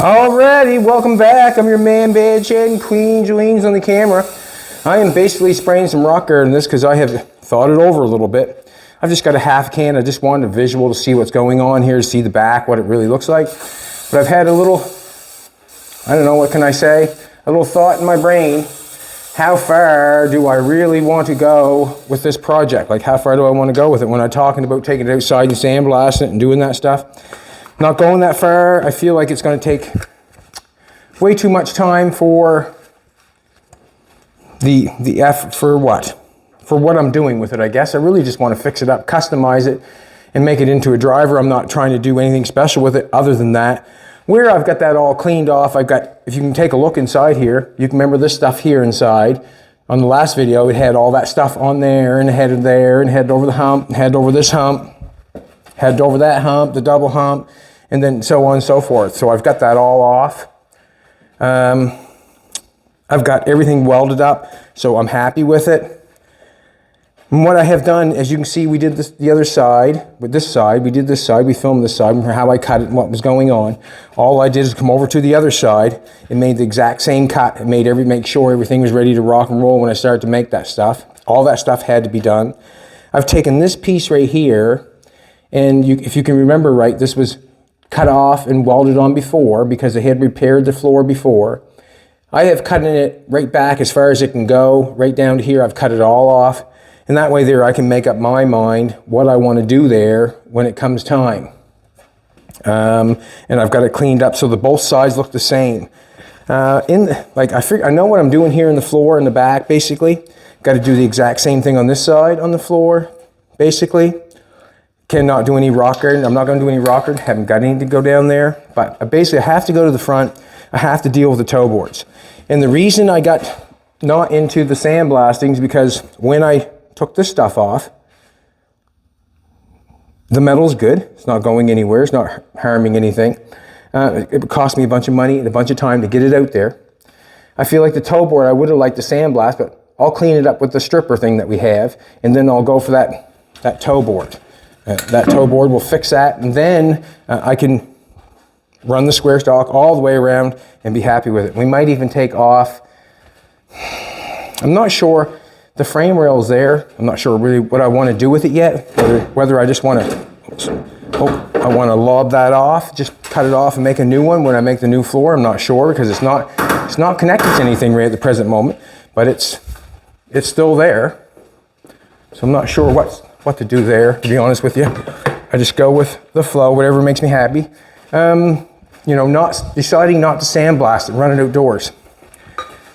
Alrighty, welcome back. I'm your man, Bad Chad and Queen Jolene's on the camera. I am basically spraying some rock guard in this because I have thought it over a little bit. I've just got a half can. I just wanted a visual to see what's going on here, to see the back, what it really looks like. But I've had a little, I don't know, what can I say? A little thought in my brain. How far do I really want to go with this project? Like, how far do I want to go with it when I'm talking about taking it outside and sandblasting it and doing that stuff? Not going that far. I feel like it's going to take way too much time for the effort for what I'm doing with it, I guess. I really just want to fix it up, customize it, and make it into a driver. I'm not trying to do anything special with it other than that. Where I've got that all cleaned off, I've got, if you can take a look inside here, you can remember this stuff here inside. On the last video, it had all that stuff on there, and headed there, and headed over the hump, headed over this hump, headed over that hump, the double hump, and then so on and so forth. So I've got that all off. I've got everything welded up, so I'm happy with it. And what I have done, as you can see, we did this, the other side, with this side, we did this side, we filmed this side, how I cut it and what was going on. All I did is come over to the other side and made the exact same cut and make sure everything was ready to rock and roll when I started to make that stuff. All that stuff had to be done. I've taken this piece right here, and if you can remember right, this was cut off and welded on before because I had repaired the floor before. I have cut it right back as far as it can go, right down to here. I've cut it all off, and that way there I can make up my mind what I want to do there when it comes time. And I've got it cleaned up so that both sides look the same. I know what I'm doing here in the floor in the back, basically. Got to do the exact same thing on this side on the floor, basically. Cannot do any rock guard. I'm not going to do any rock guard. Haven't got any to go down there. But I basically have to go to the front. I have to deal with the toe boards. And the reason I got not into the sandblasting is because when I took this stuff off, the metal's good. It's not going anywhere. It's not harming anything. It cost me a bunch of money and a bunch of time to get it out there. I feel like the toe board, I would have liked to sandblast, but I'll clean it up with the stripper thing that we have, and then I'll go for that toe board. That toe board will fix that, and then I can run the square stock all the way around and be happy with it. We might even take off, I'm not sure, the frame rail's there. I'm not sure really what I want to do with it yet, whether I just want to, I want to lob that off, just cut it off and make a new one when I make the new floor. I'm not sure because it's not connected to anything right at the present moment, but it's still there. So I'm not sure what to do there, to be honest with you. I just go with the flow, whatever makes me happy. You know, not deciding not to sandblast it, run it outdoors.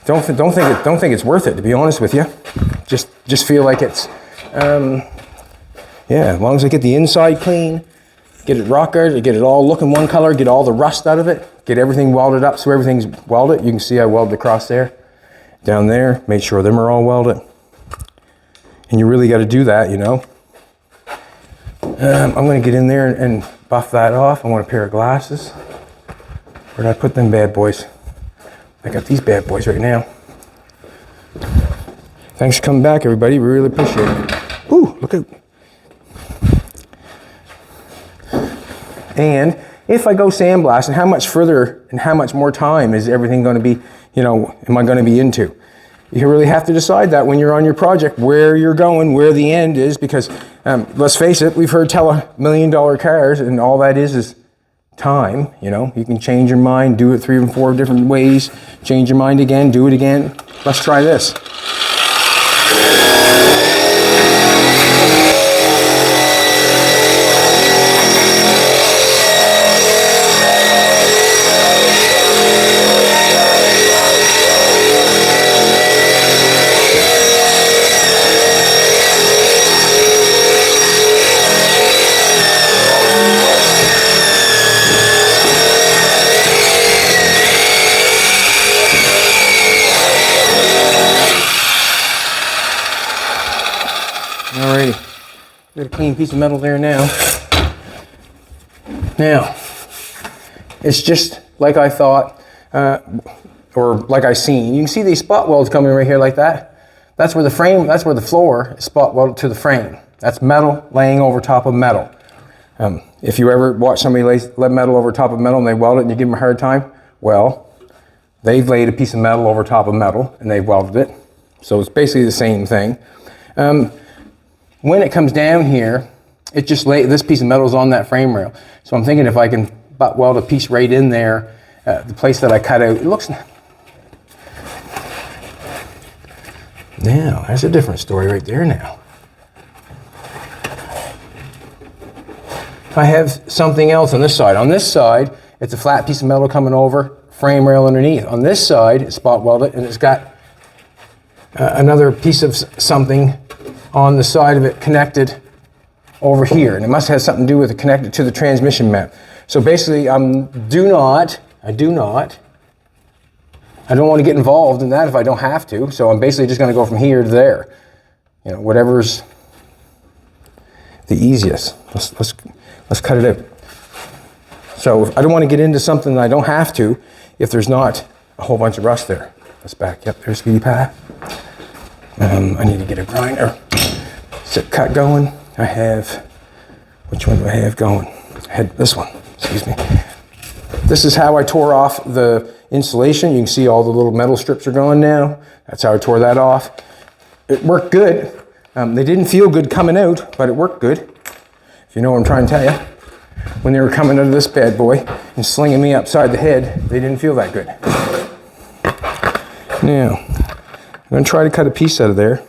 Don't think it's worth it, to be honest with you. Just feel like it's, yeah, as long as I get the inside clean, get it rock guarded, get it all looking one color, get all the rust out of it, get everything welded up so everything's welded. You can see I welded across there, down there, made sure them are all welded. And you really got to do that, you know. I'm going to get in there and buff that off. I want a pair of glasses. Where did I put them bad boys? I got these bad boys right now. Thanks for coming back, everybody. We really appreciate it. Ooh, look out. And if I go sandblasting, how much further and how much more time is everything going to be, you know, am I going to be into? You really have to decide that when you're on your project, where you're going, where the end is, because let's face it, we've heard tell $1 million cars, and all that is time. You know, you can change your mind, do it 3 or 4 different ways, change your mind again, do it again. Let's try this. Alrighty, got a clean piece of metal there now. Now, it's just like I thought, or like I seen. You can see these spot welds coming right here like that. That's where the floor is spot welded to the frame. That's metal laying over top of metal. If you ever watch somebody lay lead metal over top of metal and they weld it and you give them a hard time, well, they've laid a piece of metal over top of metal and they've welded it. So it's basically the same thing. When it comes down here, it just this piece of metal is on that frame rail. So I'm thinking if I can butt weld a piece right in there, the place that I cut out, it looks... Now, there's a different story right there now. I have something else on this side. On this side, it's a flat piece of metal coming over, frame rail underneath. On this side, it's spot welded, and it's got another piece of something on the side of it connected over here. And it must have something to do with it connected to the transmission mount. So basically, I don't want to get involved in that if I don't have to. So I'm basically just going to go from here to there. You know, whatever's the easiest. Let's cut it out. So I don't want to get into something that I don't have to if there's not a whole bunch of rust there. Let's back. Yep, there's Speedy Pie. I need to get a grinder. Sit cut going. I have, which one do I have going? I had this one, excuse me. This is how I tore off the insulation. You can see all the little metal strips are gone now. That's how I tore that off. It worked good. They didn't feel good coming out, but it worked good. If you know what I'm trying to tell you. When they were coming out of this bad boy and slinging me upside the head, they didn't feel that good. Now, I'm going to try to cut a piece out of there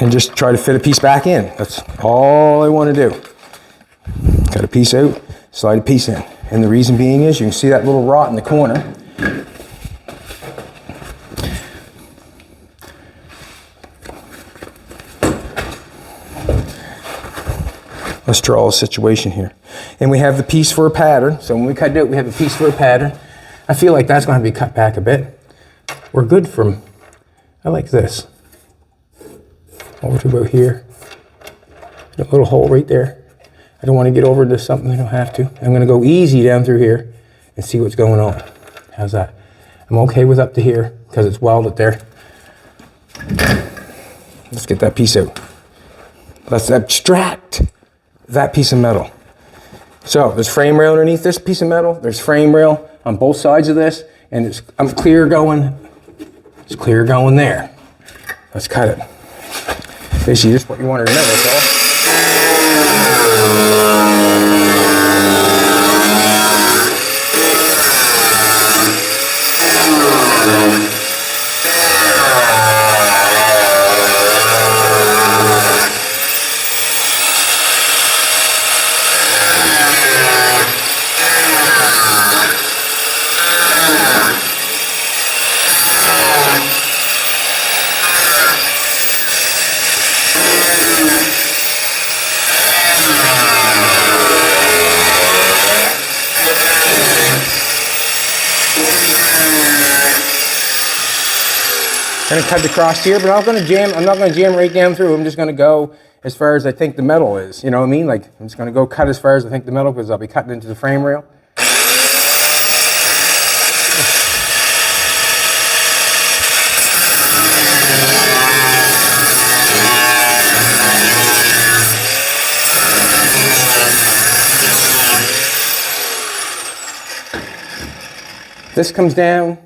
and just try to fit a piece back in. That's all I want to do. Cut a piece out, slide a piece in. And the reason being is you can see that little rot in the corner. Let's draw a situation here. And we have the piece for a pattern. So when we cut it out, we have a piece for a pattern. I feel like that's going to be cut back a bit. We're good from, I like this. Over to about here. A little hole right there. I don't want to get over to something I don't have to. I'm going to go easy down through here and see what's going on. How's that? I'm okay with up to here because it's welded there. Let's get that piece out. Let's abstract that piece of metal. So there's frame rail underneath this piece of metal. There's frame rail on both sides of this, and I'm clear going. It's clear going there. Let's cut it. Basically, just what you wanted to know. That's all. I'm going to cut across here, but I'm not going to jam right down through. I'm just going to go as far as I think the metal is. You know what I mean? Like, I'm just going to go cut as far as I think the metal, because I'll be cutting into the frame rail. This comes down,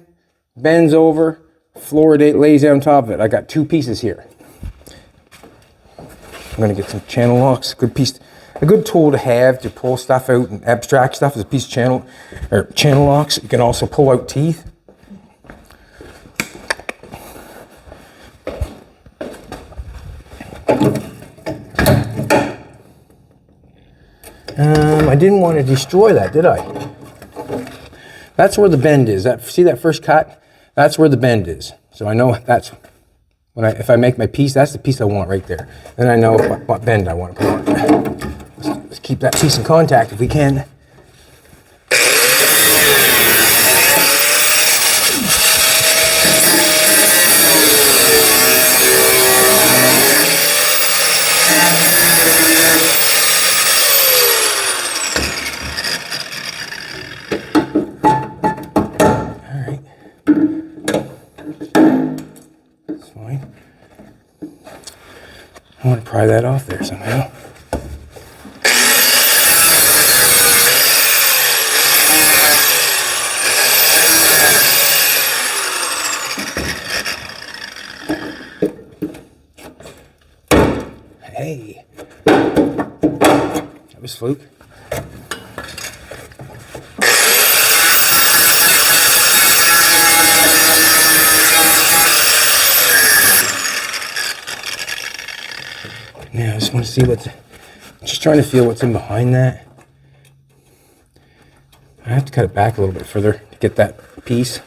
bends over, fluoridate lays on top of it. I got two pieces here. I'm going to get some channel locks. Good piece, a good tool to have to pull stuff out and abstract stuff is a piece of channel locks. You can also pull out teeth. I didn't want to destroy that, did I? That's where the bend is. See that first cut? That's where the bend is. So I know that's when if I make my piece, that's the piece I want right there. Then I know what bend I want to put on. Let's keep that piece in contact if we can. I want to pry that off there somehow. fluke. Now I just want to see just trying to feel what's in behind that. I have to cut it back a little bit further to get that piece.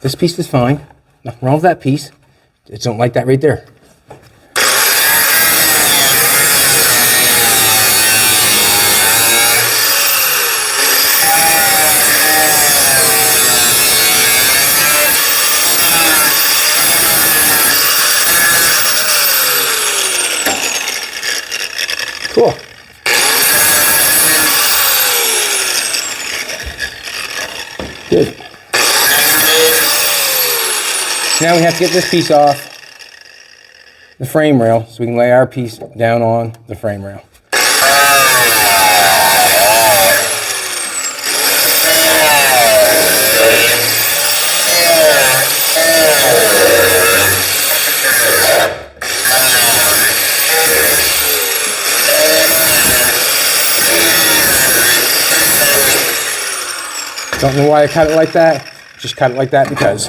This piece is fine. Nothing wrong with that piece. Just don't like that right there. Cool. Good. Now we have to get this piece off the frame rail so we can lay our piece down on the frame rail. Don't know why I cut it like that. Just cut it like that because.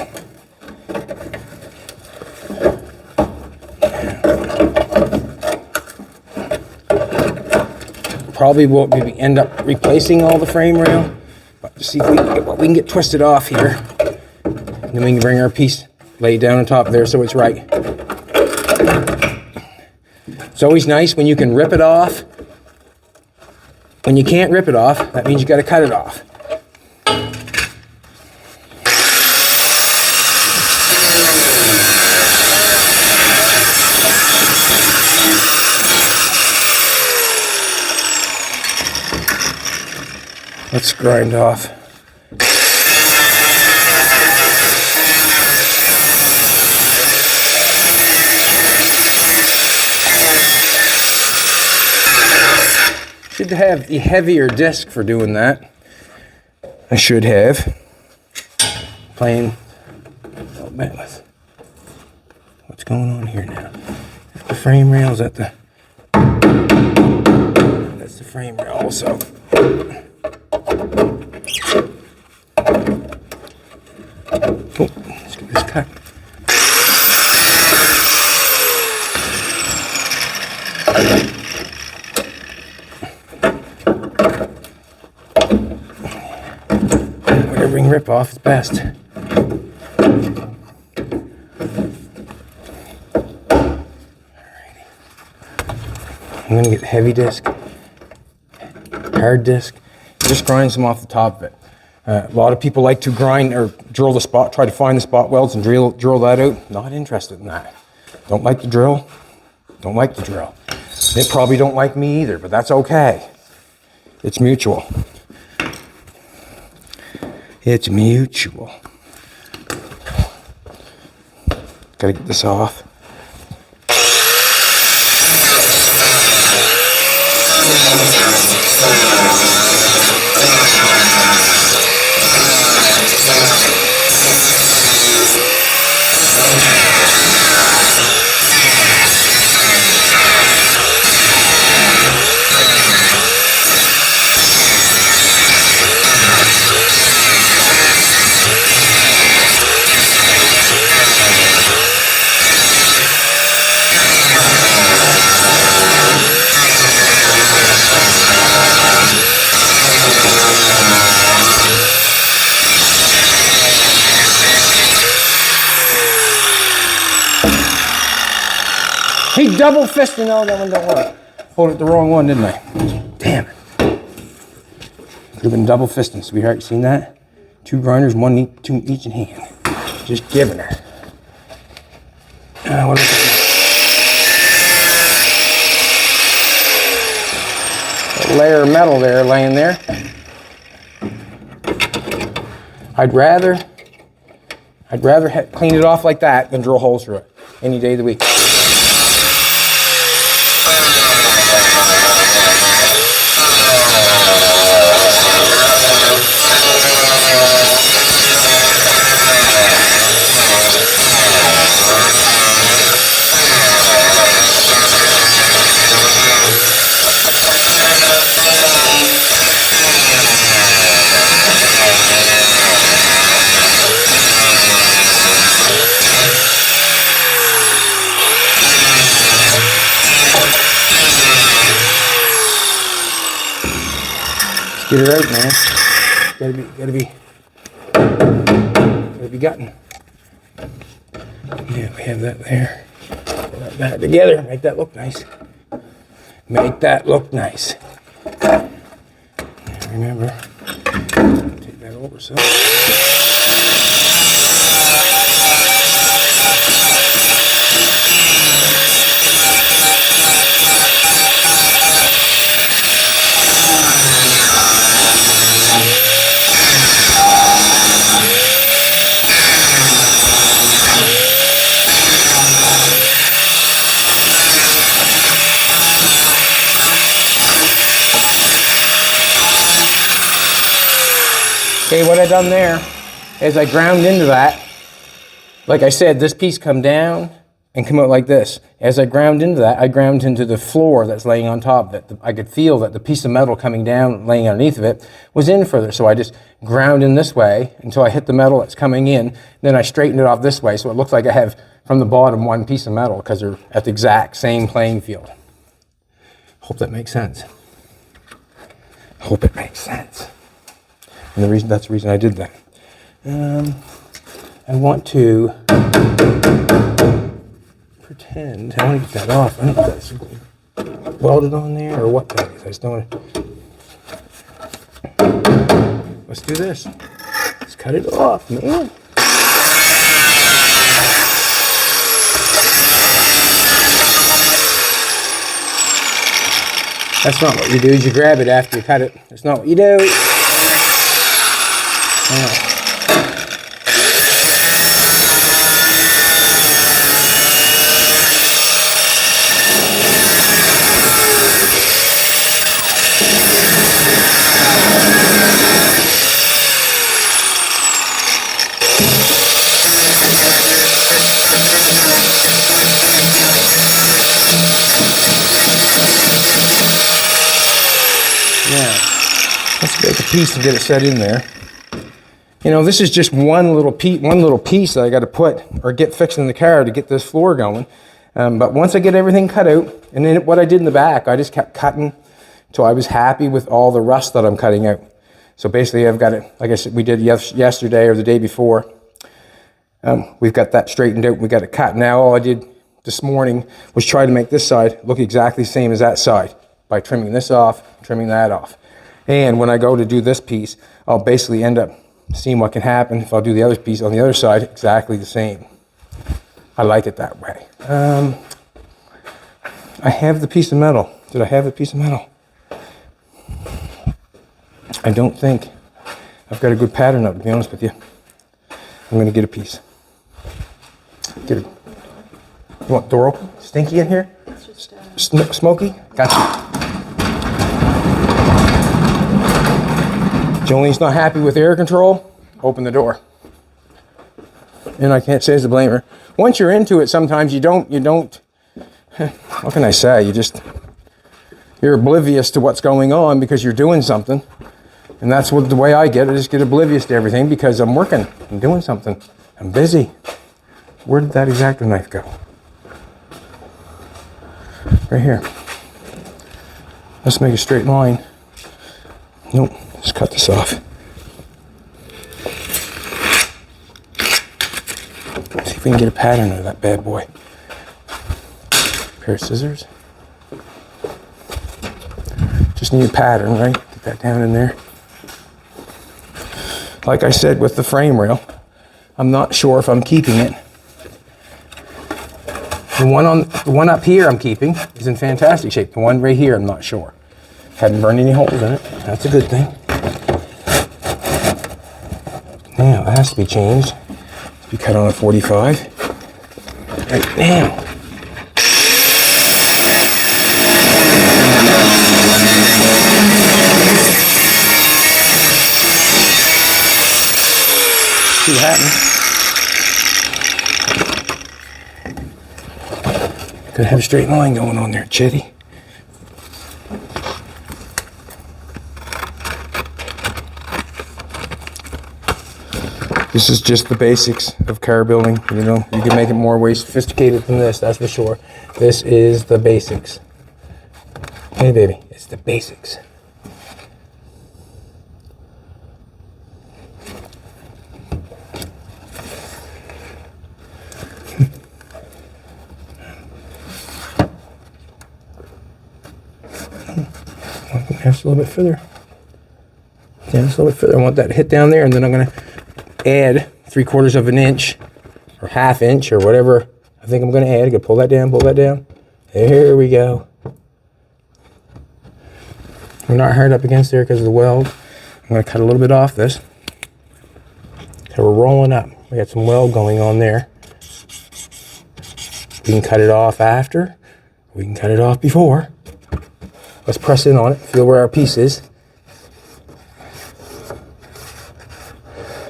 Probably will maybe end up replacing all the frame rail, but to see if we can get what we can get twisted off here. And then we can bring our piece laid down on top there so it's right. It's always nice when you can rip it off. When you can't rip it off, that means you got to cut it off. Let's grind off. Should have the heavier disc for doing that. I should have. Playing a bit with what's going on here now. The frame rail's at the. That's the frame rail also. Oh, let's get this cut. Whatever we can rip off is best. Alrighty. I'm going to get the heavy disc, hard disc, just grind some off the top of it. A lot of people like to grind or drill the spot, try to find the spot welds and drill that out. Not interested in that. Don't like the drill. Don't like the drill. They probably don't like me either, but that's okay. It's mutual. It's mutual. Gotta get this off. He double fisted. No, that one don't work. Pulled it the wrong one, didn't I? Damn it. Could have been double fisting, sweetheart. You seen that? 2 grinders, two each in hand. Just giving her. What is it? A layer of metal there laying there. I'd rather clean it off like that than drill holes through it any day of the week. Get her out, man. Gotta be gutting. Yeah, we have that there. Put that together. Make that look nice. Make that look nice. And remember, take that over so. Okay, what I done there is I ground into that. Like I said, this piece come down and come out like this. As I ground into that, I ground into the floor that's laying on top of it. I could feel that the piece of metal coming down, laying underneath of it, was in further. So I just ground in this way until I hit the metal that's coming in. Then I straightened it off this way, so it looks like I have from the bottom one piece of metal because they're at the exact same playing field. Hope that makes sense. Hope it makes sense. And that's the reason I did that. I want to pretend, I want to get that off. I don't know if that's welded on there or what that is. I just don't want to. Let's do this. Let's cut it off, man. That's not what you do, is you grab it after you cut it. That's not what you do. Let's make a piece and get it set in there. You know, this is just one little piece that I got to put or get fixed in the car to get this floor going. But once I get everything cut out, and then what I did in the back, I just kept cutting until I was happy with all the rust that I'm cutting out. So basically, I've got it, like I said, we did yesterday or the day before. We've got that straightened out. We got it cut. Now all I did this morning was try to make this side look exactly the same as that side by trimming this off, trimming that off. And when I go to do this piece, I'll basically end up seeing what can happen if I'll do the other piece on the other side exactly the same. I like it that way. I have the piece of metal. Did I have the piece of metal? I don't think. I've got a good pattern up, to be honest with you. I'm going to get a piece. Get it. You want door open? Stinky in here? It's just, smoky? Gotcha. Jolene's not happy with air control, open the door. And I can't say as a blamer. Once you're into it, sometimes you don't, what can I say? You're oblivious to what's going on because you're doing something. And that's the way I get it, I just get oblivious to everything because I'm working, I'm doing something, I'm busy. Where did that X-Acto knife go? Right here. Let's make a straight line. Nope. Just cut this off. See if we can get a pattern of that bad boy. Pair of scissors. Just need a pattern, right? Get that down in there. Like I said with the frame rail, I'm not sure if I'm keeping it. The one up here I'm keeping is in fantastic shape. The one right here I'm not sure. Hadn't burned any holes in it. That's a good thing. Now, it has to be changed. To be cut on a 45. Right now. See what happens. Could have a straight line going on there, Chitty. This is just the basics of car building, you know. You can make it more way sophisticated than this, that's for sure. This is the basics. Hey baby, it's the basics. Just a little bit further. Yeah, just a little bit further. I want that to hit down there, and then I'm gonna add 3/4 of an inch or 1/2 inch or whatever I think I'm gonna add. I'm gonna pull that down, pull that down. There we go. We're not hard up against there because of the weld. I'm gonna cut a little bit off this. So we're rolling up. We got some weld going on there. We can cut it off after. We can cut it off before. Let's press in on it, feel where our piece is.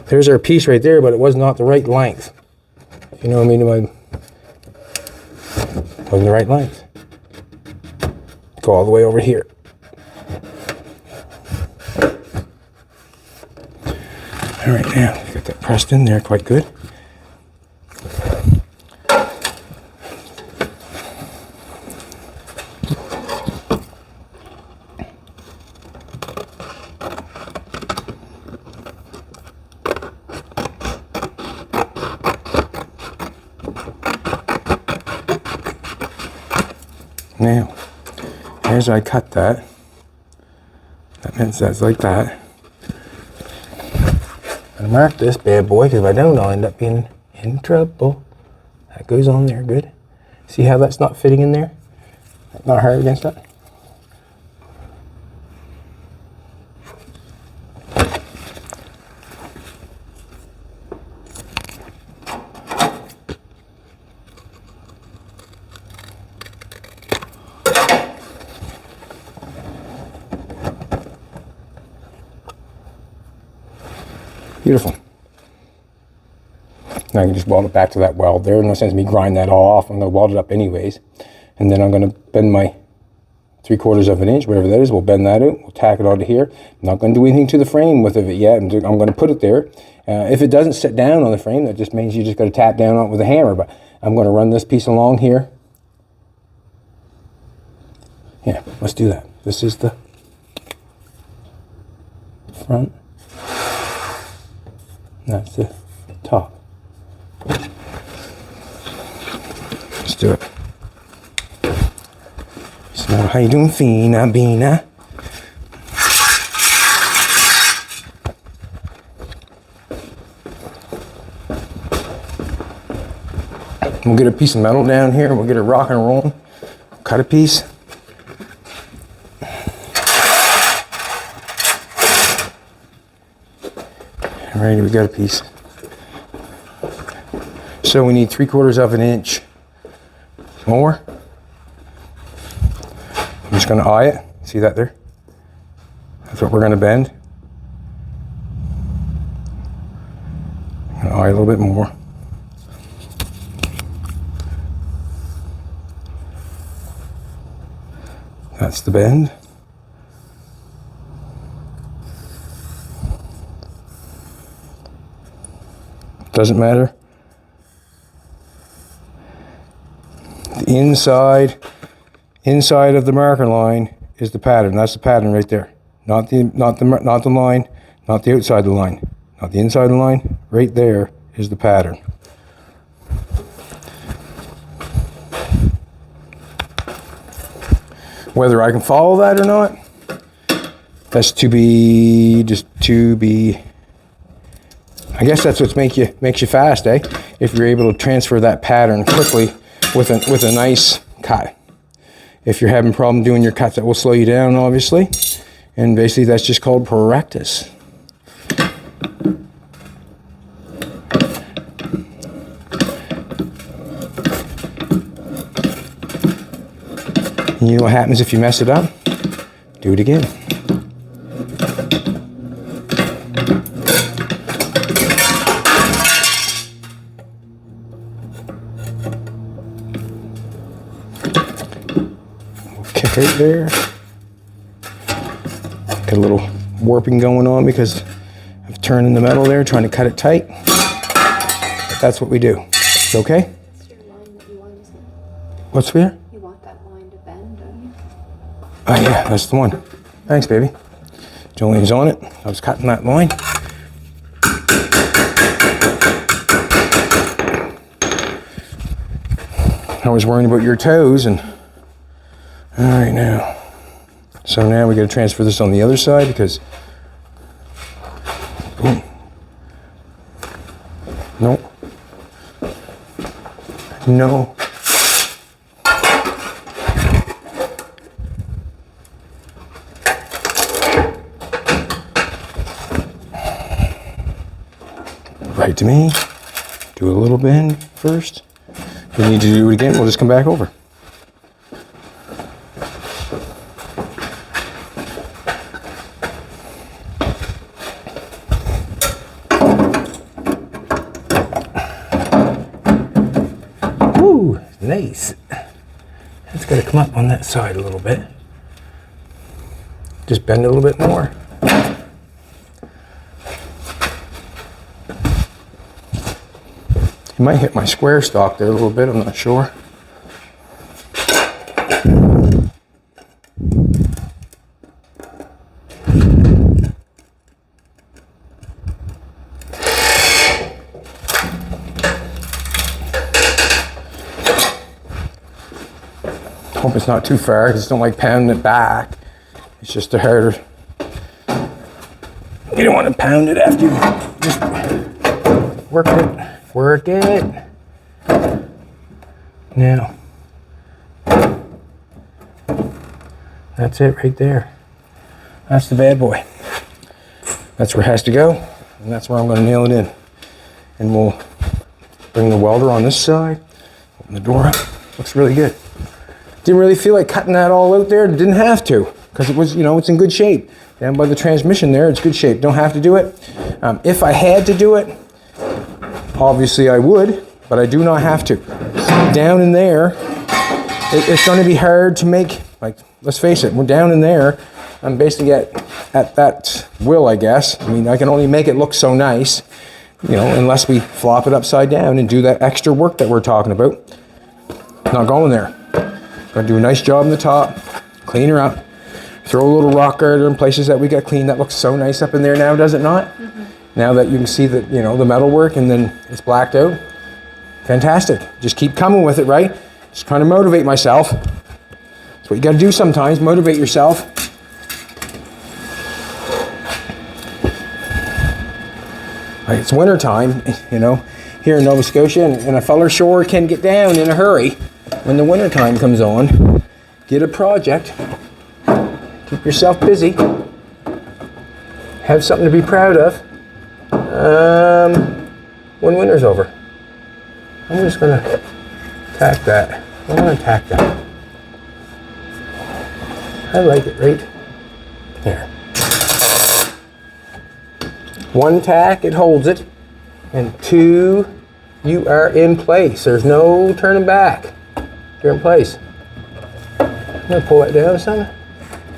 There's our piece right there, but it was not the right length. You know what I mean? It wasn't the right length. Go all the way over here. All right, now, got that pressed in there quite good. Now, as I cut that means that's like that. I'm gonna mark this bad boy, because if I don't, I'll end up being in trouble. That goes on there, good. See how that's not fitting in there? Not hard against that? Beautiful. Now I can just weld it back to that weld there. No sense in me grind that all off. I'm going to weld it up anyways. And then I'm going to bend my 3/4 of an inch, whatever that is. We'll bend that out. We'll tack it onto here. I'm not going to do anything to the frame with it yet. I'm going to put it there. If it doesn't sit down on the frame, that just means you just got to tap down on it with a hammer. But I'm going to run this piece along here. Yeah, let's do that. This is the front. That's the top. Let's do it. So how you doing, Fina Bina? We'll get a piece of metal down here. We'll get it rock and rolling. Cut a piece. Alrighty, we got a piece. So we need 3/4 of an inch more. I'm just going to eye it. See that there? That's what we're going to bend. I'm going to eye a little bit more. That's the bend. Doesn't matter. The inside of the marker line is the pattern. That's the pattern right there. Not the line, not the outside of the line. Not the inside of the line. Right there is the pattern. Whether I can follow that or not, that's to be I guess that's what makes you fast, eh? If you're able to transfer that pattern quickly with a nice cut. If you're having a problem doing your cuts, that will slow you down, obviously. And basically, that's just called practice. You know what happens if you mess it up? Do it again. Kick right there. Got a little warping going on because of turning the metal there, trying to cut it tight. But that's what we do. It's okay? That's your line that you want, isn't it? What's there? You want that line to bend, don't you? Oh yeah, that's the one. Thanks, baby. Jolene's on it. I was cutting that line. I was worrying about your toes and... All right, now, So now we got to transfer this on the other side because, boom. No. No. Right to me. Do a little bend first. If we need to do it again, we'll just come back over. Ooh, nice. It's got to come up on that side a little bit. Just bend a little bit more. It might hit my square stock there a little bit, I'm not sure. Hope it's not too far, because I don't like pounding it back. It's just a harder. You don't want to pound it after you just work it. Work it. Now, that's it right there. That's the bad boy. That's where it has to go, and that's where I'm going to nail it in. And we'll bring the welder on this side, open the door up. Looks really good. Didn't really feel like cutting that all out there. Didn't have to, because it was, you know, it's in good shape. Down by the transmission there, it's good shape. Don't have to do it. If I had to do it, obviously I would, but I do not have to. Down in there, it's going to be hard to make, like, let's face it, we're down in there. I'm basically at that will, I guess. I mean, I can only make it look so nice, you know, unless we flop it upside down and do that extra work that we're talking about. Not going there. Going to do a nice job on the top, clean her up, throw a little rock garter in places that we got clean. That looks so nice up in there now, does it not? Mm-hmm. Now that you can see that, you know, the metal work and then it's blacked out. Fantastic. Just keep coming with it, right? Just trying to motivate myself. That's what you got to do sometimes, motivate yourself. Like, it's winter time, you know, here in Nova Scotia, and a feller sure can get down in a hurry when the winter time comes on. Get a project. Keep yourself busy. Have something to be proud of. When winter's over. I'm just gonna tack that. I'm gonna tack that. I like it right there. One tack, it holds it. And two, you are in place. There's no turning back. You're in place. I'm gonna pull that down some,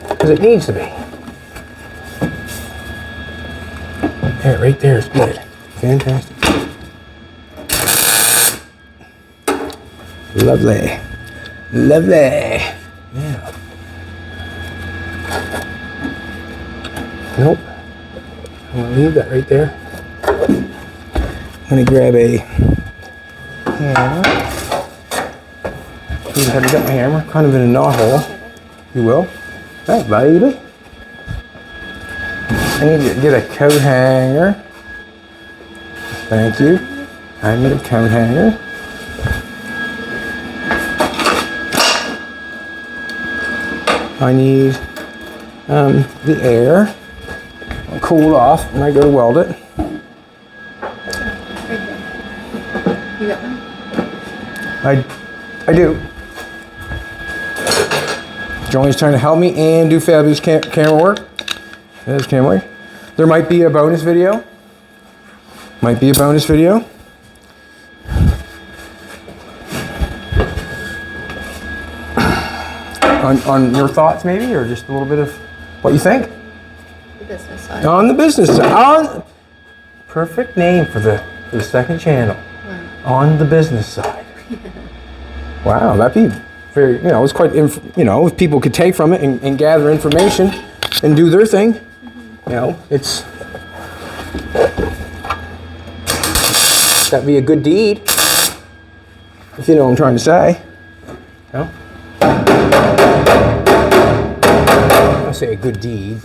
because it needs to be. Yeah, right there is good. Fantastic. Lovely. Lovely. Yeah. Nope. I'm gonna leave that right there. I'm gonna grab a hammer. I haven't got my hammer. Kind of in a knot hole. You will. Thanks, baby. I need to get a coat hanger. Thank you. I need a coat hanger. I need the air. I'll cool off when I go to weld it. Right there. You got one? I do. Johnny's trying to help me and do fabulous camera work. There's camera work. There might be a bonus video. Might be a bonus video. On your thoughts maybe, or just a little bit of what you think? The business side. On the business side. Perfect name for the second channel. Right. On the business side. Wow, that'd be very, you know, it's quite, you know, if people could take from it and gather information and do their thing, you know, it's, that'd be a good deed, if you know what I'm trying to say. You know? say a good deed.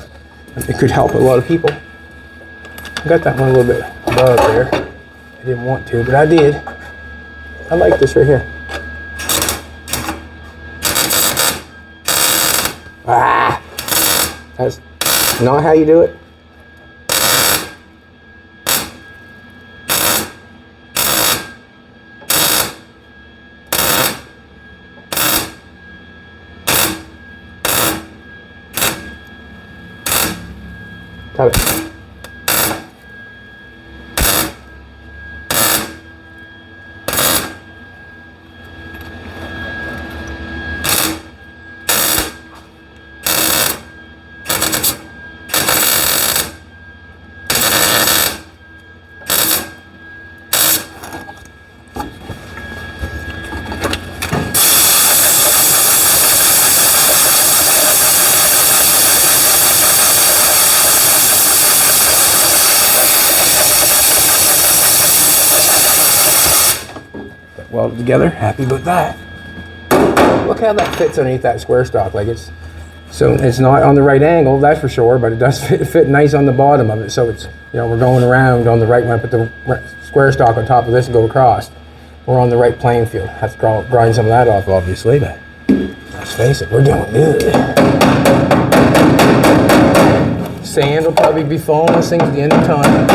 It could help a lot of people. I got that one a little bit above there. I didn't want to, but I did. I like this right here. Ah! That's not how you do it. Got it. Welded together, happy about that. Look how that fits underneath that square stock. Like it's not on the right angle, that's for sure, but it does fit nice on the bottom of it. So it's, you know, we're going around on the right. When I put the square stock on top of this and go across, we're on the right playing field. Have to grind some of that off, obviously, but let's face it, we're doing good. Sand will probably be falling this thing at the end of time.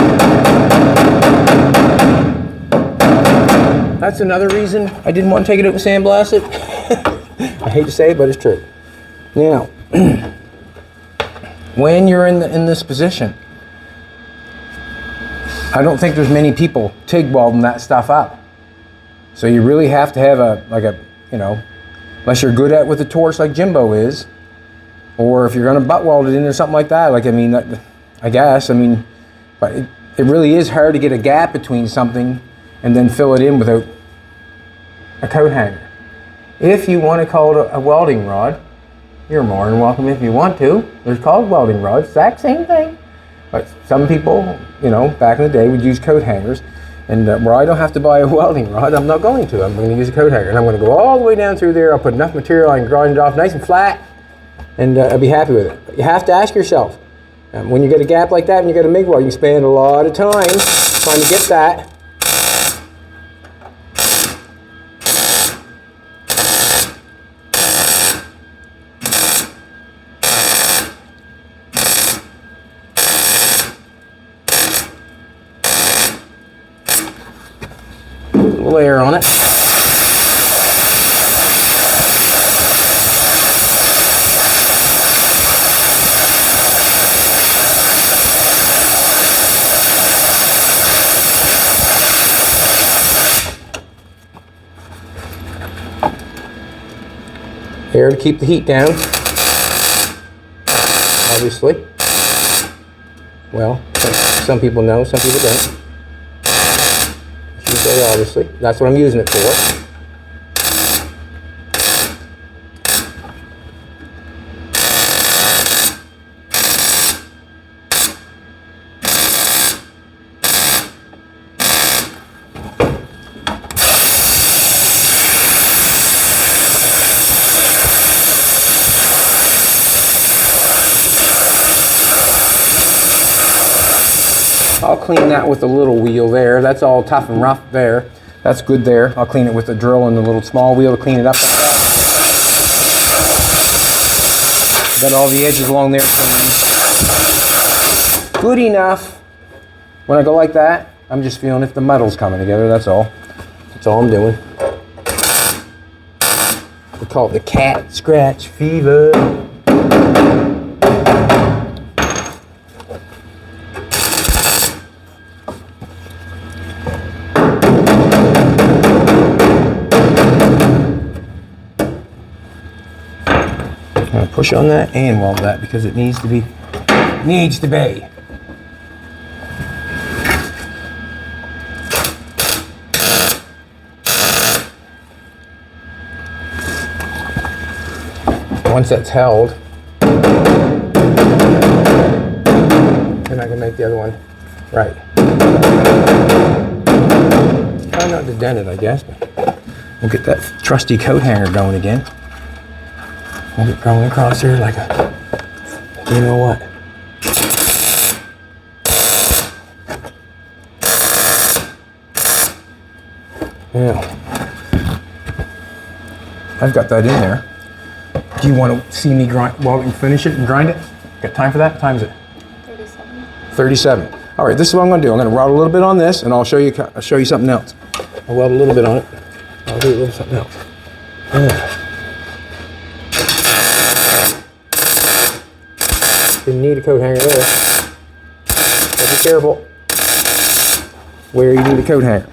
That's another reason I didn't want to take it out and sandblast it. I hate to say it, but it's true. Now, when you're in this position, I don't think there's many people TIG welding that stuff up. So you really have to have you know, unless you're good at it with a torch like Jimbo is, or if you're going to butt weld it in or something like that. Like, I mean, I guess, I mean, but it really is hard to get a gap between something and then fill it in without a coat hanger. If you want to call it a welding rod, you're more than welcome if you want to. There's called welding rods, exact same thing. But some people, you know, back in the day would use coat hangers. And where I don't have to buy a welding rod, I'm not going to. I'm going to use a coat hanger. And I'm going to go all the way down through there. I'll put enough material, I can grind it off nice and flat, and I'll be happy with it. But you have to ask yourself, when you get a gap like that and you got a MIG weld, you can spend a lot of time trying to get that. Layer on it. Air to keep the heat down, obviously. Well, some people know, some people don't. Obviously, that's what I'm using it for. I'll clean that with a little wheel there. That's all tough and rough there. That's good there. I'll clean it with the drill and the little small wheel to clean it up. Got all the edges along there clean. Good enough. When I go like that, I'm just feeling if the metal's coming together, that's all. That's all I'm doing. We call it the cat scratch fever. Push on that and weld that because it needs to be. Once that's held, then I can make the other one right. Try not to dent it, I guess, but we'll get that trusty coat hanger going again. We'll get going across here like a You know what? Yeah. I've got that in there. Do you want to see me grind, welding, finish it and grind it? Got time for that? What time is it? 37. 37. All right, this is what I'm going to do. I'm going to weld a little bit on this, and I'll show you something else. I'll weld a little bit on it. I'll do a little something else. Yeah. Didn't need a coat hanger there. So be careful where you need a coat hanger.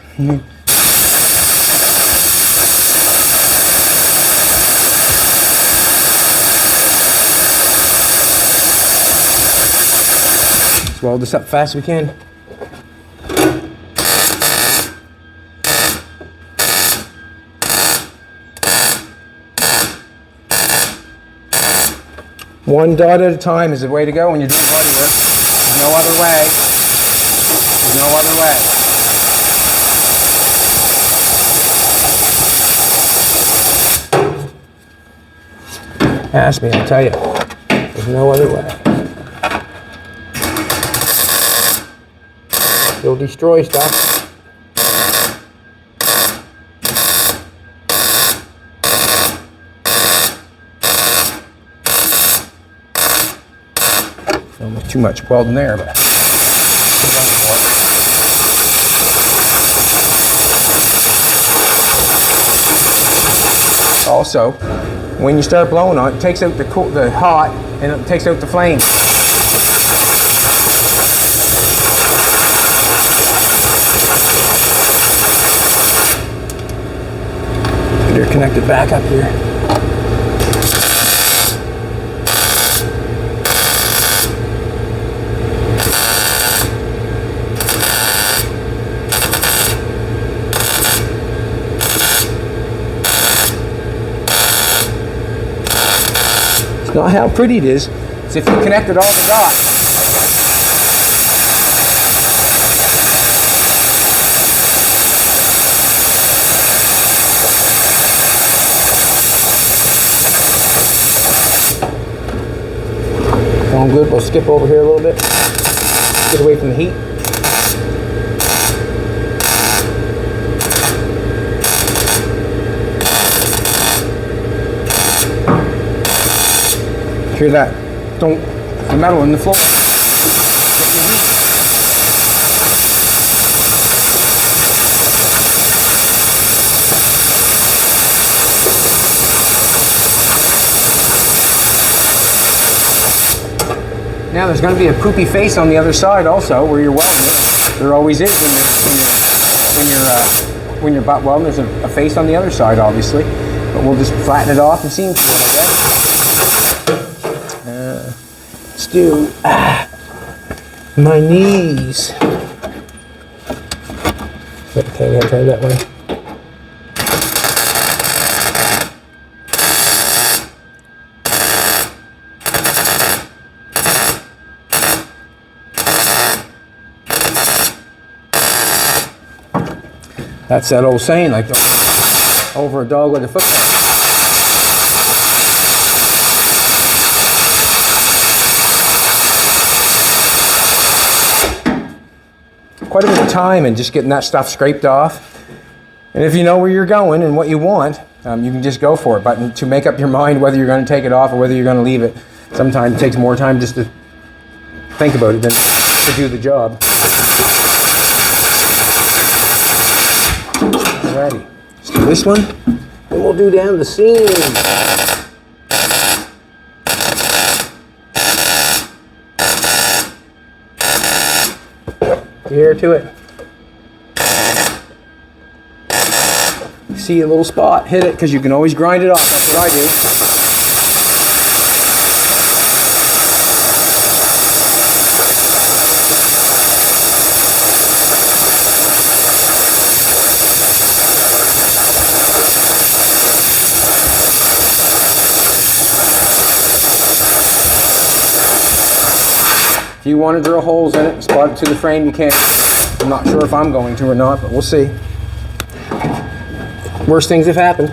Let's weld this up fast as we can. One dot at a time is the way to go when you're doing welding work. There's no other way. No other way. Ask me, I'll tell you. There's no other way. You'll destroy stuff. Almost too much welding there, but also, when you start blowing on it, it takes out the hot and it takes out the flame. They're connected back up here. It's not how pretty it is. It's if you connected all the dots. Going good. We'll skip over here a little bit. Get away from the heat. Hear that? Don't, the metal in the floor. Now there's going to be a poopy face on the other side also where you're welding it. There always is when you're butt welding. There's a face on the other side, obviously, but we'll just flatten it off and seam it. Let's do my knees. Okay, I'm gonna try that way. That's that old saying, like over a dog with a foot. Quite a bit of time in just getting that stuff scraped off. And if you know where you're going and what you want, you can just go for it. But to make up your mind whether you're going to take it off or whether you're going to leave it, sometimes it takes more time just to think about it than to do the job. Alrighty, let's do this one, and we'll do down the seam. Here to it. See a little spot, hit it, because you can always grind it off. That's what I do. If you want to drill holes in it, spot it to the frame, you can. I'm not sure if I'm going to or not, but we'll see. Worst things have happened.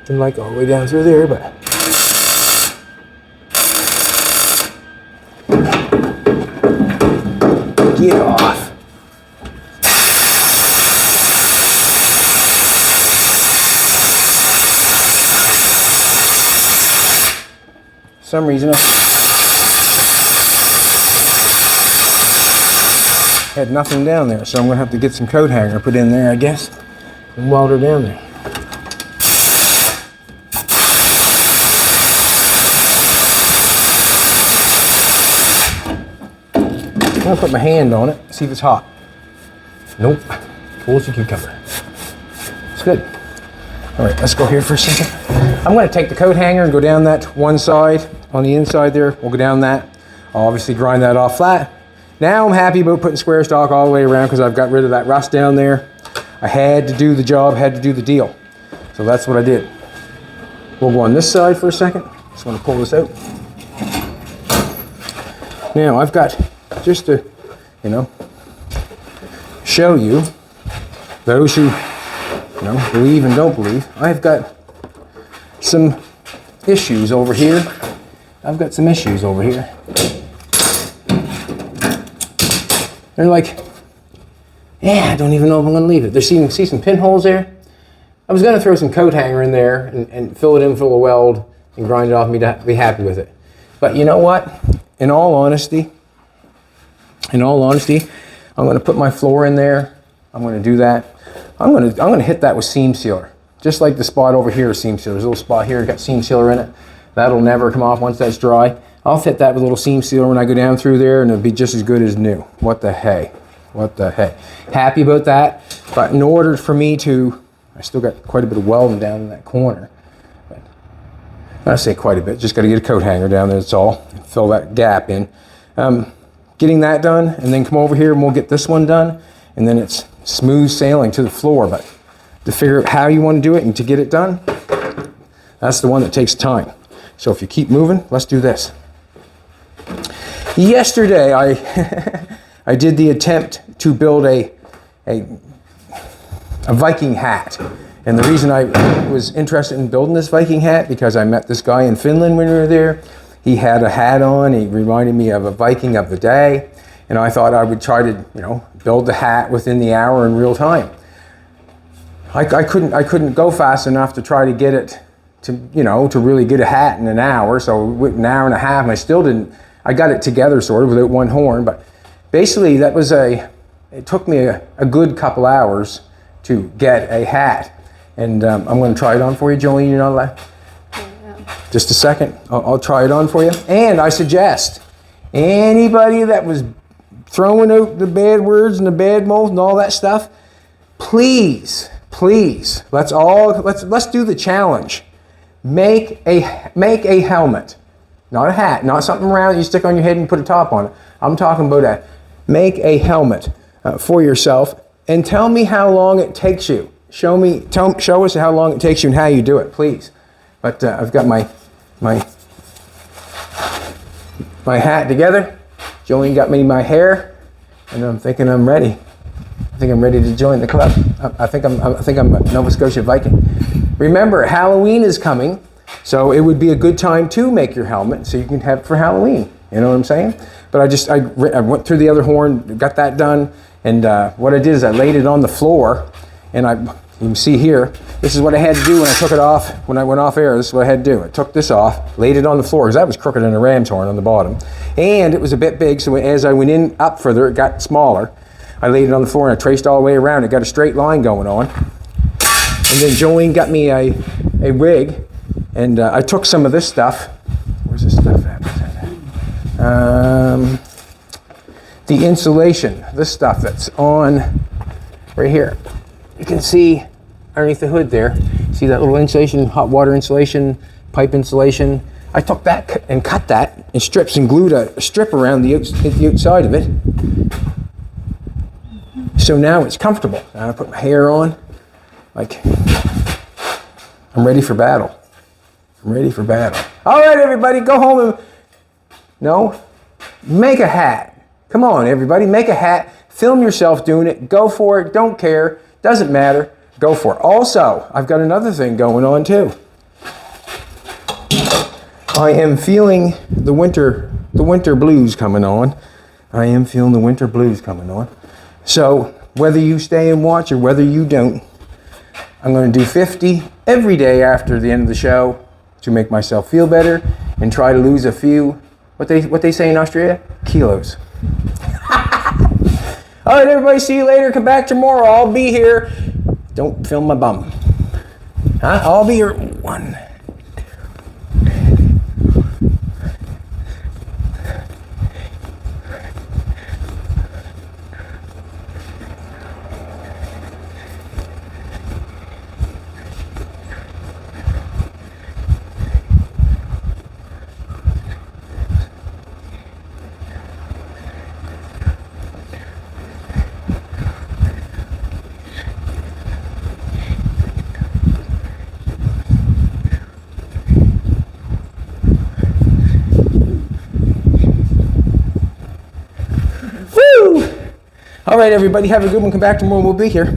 Didn't like all the way down through there, but get off. For some reason I had nothing down there, so I'm gonna have to get some coat hanger put in there, I guess, and weld her down there. I'm gonna put my hand on it, see if it's hot. Nope, cool as a cucumber. It's good. All right, let's go here for a second. I'm gonna take the coat hanger and go down that one side, on the inside there. We'll go down that. I'll obviously grind that off flat. Now I'm happy about putting square stock all the way around because I've got rid of that rust down there. I had to do the job, had to do the deal. So that's what I did. We'll go on this side for a second. Just wanna pull this out. Now I've got, just to, you know, show you, those who, you know, believe and don't believe, I've got some issues over here. I've got some issues over here. They're like, yeah, I don't even know if I'm gonna leave it. There's see some pinholes there. I was gonna throw some coat hanger in there and fill it in full of weld and grind it off and be happy with it. But you know what? In all honesty, I'm going to put my floor in there. I'm going to do that. I'm going to hit that with seam sealer. Just like the spot over here is seam sealer. There's a little spot here, got seam sealer in it. That'll never come off once that's dry. I'll hit that with a little seam sealer when I go down through there, and it'll be just as good as new. What the hey? What the hey? Happy about that. But in order for me to, I still got quite a bit of welding down in that corner. But I say quite a bit. Just got to get a coat hanger down there. That's all. Fill that gap in. Getting that done, and then come over here and we'll get this one done, and then it's smooth sailing to the floor. But to figure out how you want to do it and to get it done, that's the one that takes time. So if you keep moving, let's do this. Yesterday I did the attempt to build a Viking hat, and the reason I was interested in building this Viking hat because I met this guy in Finland when we were there. He had a hat on. He reminded me of a Viking of the day, and I thought I would try to, you know, build the hat within the hour in real time. I couldn't go fast enough to try to get it to, you know, to really get a hat in an hour. So with an hour and a half, and I still didn't. I got it together sort of without one horn, but basically that was it took me a good couple hours to get a hat, and I'm going to try it on for you, Jolene. You know that. Just a second, I'll try it on for you. And I suggest anybody that was throwing out the bad words and the bad mouth and all that stuff, please, let's do the challenge. Make a helmet, not a hat, not something round you stick on your head and put a top on it. I'm talking about make a helmet for yourself, and tell me how long it takes you. Show us how long it takes you and how you do it, please. But I've got my hat together. Jolene got me my hair, and I'm thinking I'm ready. I think I'm ready to join the club. I think I'm a Nova Scotia Viking. Remember, Halloween is coming, so it would be a good time to make your helmet so you can have it for Halloween. You know what I'm saying? But I went through the other horn, got that done, and what I did is I laid it on the floor, and you can see here, this is what I had to do when I took it off, when I went off air. This is what I had to do. I took this off, laid it on the floor, because that was crooked in a ram's horn on the bottom. And it was a bit big, so as I went in up further, it got smaller. I laid it on the floor and I traced all the way around. It got a straight line going on. And then Jolene got me a rig, and I took some of this stuff. Where's this stuff at? The insulation, this stuff that's on right here. You can see underneath the hood there, see that little insulation, hot water insulation, pipe insulation. I took that and cut that in strips and glued a strip around the outside of it. So now it's comfortable. Now I put my hair on, like I'm ready for battle. I'm ready for battle. All right, everybody, go home and No, make a hat. Come on, everybody, make a hat. Film yourself doing it. Go for it. Don't care. Doesn't matter. Go for it. Also, I've got another thing going on too. I am feeling the winter blues coming on. I am feeling the winter blues coming on. So whether you stay and watch or whether you don't, I'm going to do 50 every day after the end of the show to make myself feel better and try to lose a few, what they say in Australia, kilos. All right, everybody, see you later. Come back tomorrow. I'll be here. Don't film my bum. Huh? I'll be here. 1. All right, everybody, have a good one. Come back tomorrow. We'll be here.